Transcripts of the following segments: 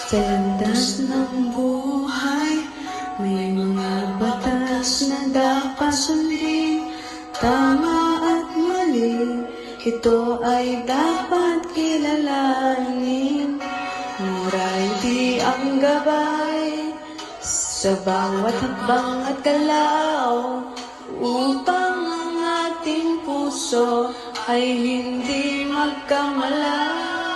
Sa landas ng buhay, may mga batas na dapat sundin. Tama at mali, ito ay dapat kilalanin. Muray di ang gabay sa bawat hakbang at galaw, upang ang ating puso ay hindi magkamalaw.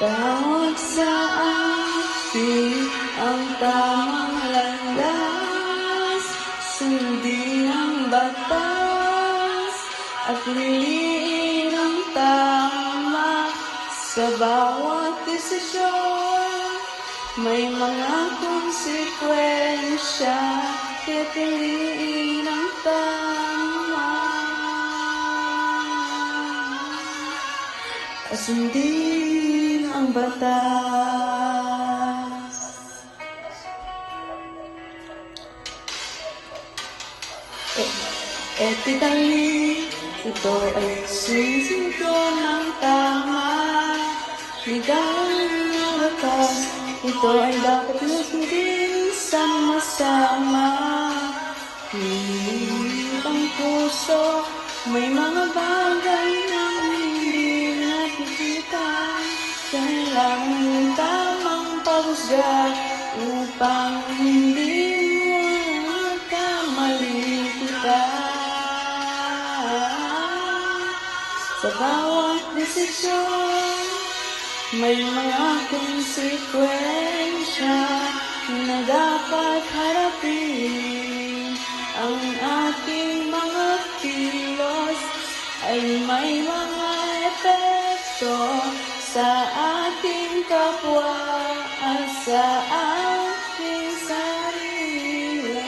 Tawag sa atin ang tamang landas, sundin ang batas at piliin ang tama. Sa bawat desisyon, may mga konsekwensya, kaya piliin ang tama. Sundin ang batas. Ethically, ito ay sinusunod ng tama. Legal na batas, ito ay dapat sundin sama-sama. Pilit ang puso, may mga bagay na hindi nakikita. Kailangan tamang paghusga upang hindi magkamali kita. Sa bawat desisyon, may mga konsekwensya na dapat harapin. Ang ating mga kilos ay may mga epekto sa ating kapwa at sa ating sarili.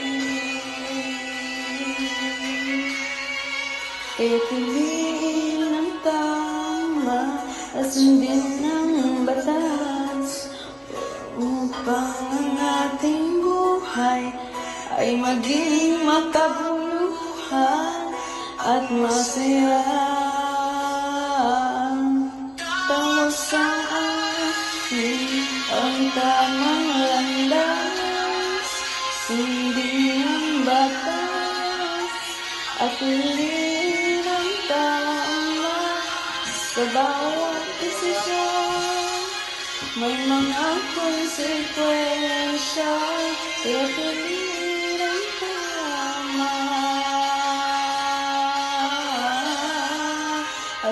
Kaya piliin ang tama at sundin ang batas, upang ang ating buhay ay maging makabuluhan at masaya. Tawag sa atin ang tamang landas, sundin ang batas at piliin ang tama. Sa bawat desisyon, may mga konsekwensya, kaya piliin ang tama.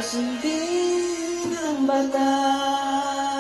Sundin ang batas.